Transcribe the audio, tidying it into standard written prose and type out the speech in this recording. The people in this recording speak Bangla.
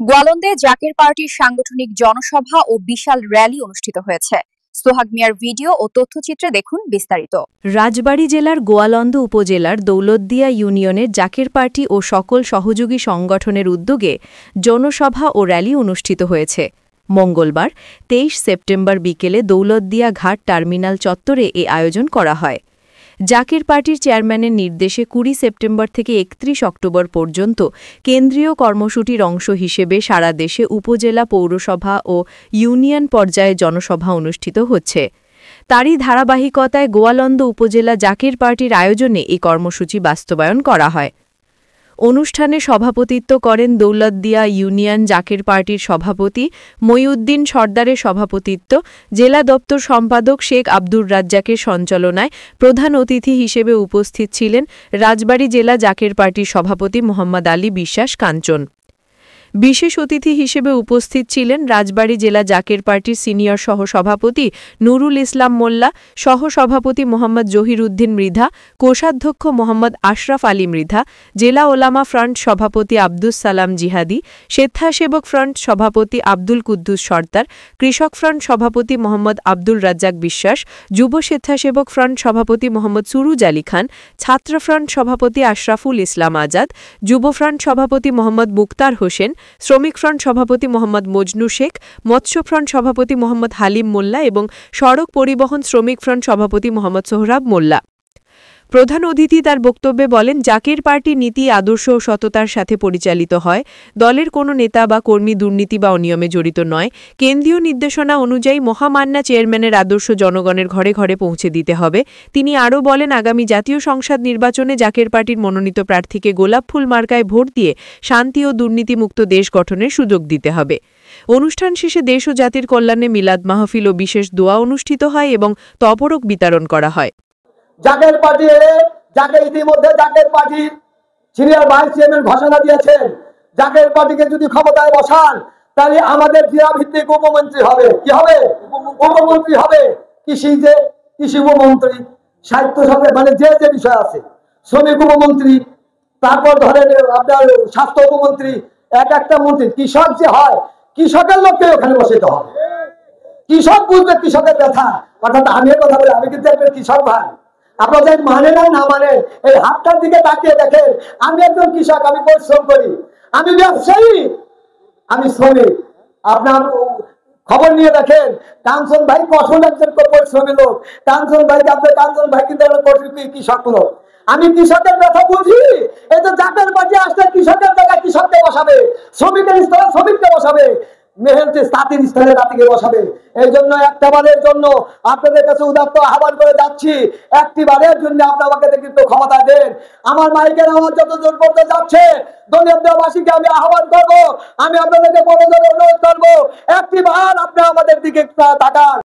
গোয়ালন্দে জাকের পার্টির সাংগঠনিক জনসভা ও বিশাল র্যালি অনুষ্ঠিত হয়েছে। সোহাগ মিয়ার ভিডিও ও তথ্যচিত্রে দেখুন বিস্তারিত। রাজবাড়ী জেলার গোয়ালন্দ উপজেলার দৌলতদিয়া ইউনিয়নের জাকের পার্টি ও সকল সহযোগী সংগঠনের উদ্যোগে জনসভা ও র্যালি অনুষ্ঠিত হয়েছে। মঙ্গলবার ২৩ সেপ্টেম্বর বিকেলে দৌলতদিয়া ঘাট টার্মিনাল চত্বরে এ আয়োজন করা হয়। জাকের পার্টির চেয়ারম্যানের নির্দেশে ২০ সেপ্টেম্বর থেকে ৩১ অক্টোবর পর্যন্ত কেন্দ্রীয় কর্মসূচির অংশ হিসেবে সারা দেশে উপজেলা, পৌরসভা ও ইউনিয়ন পর্যায়ে জনসভা অনুষ্ঠিত হচ্ছে। তারই ধারাবাহিকতায় গোয়ালন্দ উপজেলা জাকের পার্টির আয়োজনে এই কর্মসূচি বাস্তবায়ন করা হয়। অনুষ্ঠানে সভাপতিত্ব করেন দৌলতদিয়া ইউনিয়ন জাকের পার্টির সভাপতি মইউদ্দিন সর্দারের সভাপতিত্ব জেলা দপ্তর সম্পাদক শেখ আব্দুর রাজ্জাকের সঞ্চালনায় প্রধান অতিথি হিসেবে উপস্থিত ছিলেন রাজবাড়ী জেলা জাকের পার্টির সভাপতি মোহাম্মদ আলী বিশ্বাস কাঞ্চন। বিশেষ অতিথি হিসেবে উপস্থিত ছিলেন রাজবাড়ী জেলা জাকের পার্টির সিনিয়র সহসভাপতি নুরুল ইসলাম মোল্লা, সহসভাপতি মোহাম্মদ জহির উদ্দিন মৃধা, কোষাধ্যক্ষ মোহাম্মদ আশরাফ আলী মৃধা, জেলা ওলামা ফ্রন্ট সভাপতি আব্দুস সালাম জিহাদি, স্বেচ্ছাসেবক ফ্রন্ট সভাপতি আব্দুল কুদ্দুস সর্দার, কৃষক ফ্রন্ট সভাপতি মোহাম্মদ আব্দুল রাজ্জাক বিশ্বাস, যুব স্বেচ্ছাসেবক ফ্রন্ট সভাপতি মোহাম্মদ সুরুজ আলী খান, ছাত্র ফ্রন্ট সভাপতি আশরাফুল ইসলাম আজাদ, যুব ফ্রন্ট সভাপতি মোহাম্মদ মুক্তার হোসেন, শ্রমিক ফ্রন্ট সভাপতি মোহাম্মদ মজনু শেখ, মৎস্য ফ্রন্ট সভাপতি মোহাম্মদ হালিম মোল্লা এবং সড়ক পরিবহন শ্রমিক ফ্রন্ট সভাপতি মোহাম্মদ সোহরাব মোল্লা। প্রধান অতিথি তার বক্তব্যে বলেন, জাকের পার্টি নীতি, আদর্শ ও সততার সাথে পরিচালিত হয়। দলের কোনো নেতা বা কর্মী দুর্নীতি বা অনিয়মে জড়িত নয়। কেন্দ্রীয় নির্দেশনা অনুযায়ী মহামান্য চেয়ারম্যানের আদর্শ জনগণের ঘরে ঘরে পৌঁছে দিতে হবে। তিনি আরও বলেন, আগামী জাতীয় সংসদ নির্বাচনে জাকের পার্টির মনোনীত প্রার্থীকে গোলাপ ফুল মার্কায় ভোট দিয়ে শান্তি ও দুর্নীতিমুক্ত দেশ গঠনের সুযোগ দিতে হবে। অনুষ্ঠান শেষে দেশ ও জাতির কল্যাণে মিলাদ মাহফিল ও বিশেষ দোয়া অনুষ্ঠিত হয় এবং তপরক বিতরণ করা হয়। জাকের পার্টি যাকে ইতিমধ্যে Zaker Party senior vice chairman ঘোষণা দিয়েছেন, জাকের পার্টিকে যদি ক্ষমতায় বসান তাহলে আমাদের জেলা ভিত্তিক উপমন্ত্রী হবে। কি হবে? উপমন্ত্রী হবে। কৃষি উপমন্ত্রী, সাহিত্য সঙ্গে মানে যে যে বিষয় আছে, শ্রমিক উপমন্ত্রী, তারপর ধরেন আপনার স্বাস্থ্য উপমন্ত্রী, এক একটা মন্ত্রী। কৃষক যে হয়, কৃষকের লোককে ওখানে বসাতে হবে। কৃষক বুঝবে কৃষকের ব্যথা। অর্থাৎ আমি কথা বলি, আমি কিন্তু একজন কৃষক ভাই। আপনারা মানে না মানে এই হাতটার দিকে তাকিয়ে দেখেন, আমি একজন কৃষক, আমি পরিশ্রম করি, আমি ব্যবসায়ী, আমি শ্রমিক। আপনার খবর নিয়ে দেখেন, কাঞ্চন ভাই কঠোর একজন পরিশ্রমী লোক। কাঞ্চন ভাই কিন্তু কৃষক লোক। আমি কৃষকের ব্যথা বুঝি। এই তো জাকের পার্টি আসলে কৃষকের জায়গায় কৃষককে বসাবে, শ্রমিকের স্থলে শ্রমিককে বসাবে, মেহনতি জাতির স্থলে জাতিকে বসাবে। এই জন্য একটা বারের জন্য আপনাদের কাছে উদাত্ত আহ্বান করে যাচ্ছি, একটি বারের জন্য আপনি আমাকে কিন্তু ক্ষমতা দেন। আমার মাইকের আওয়াজ যত জোর করতে যাচ্ছে, দলীয়বাসীকে আমি আহ্বান করবো, আমি আপনাদেরকে বড় জোরে অনুরোধ করবো, একটি বার আপনি আমাদের দিকে তাকান।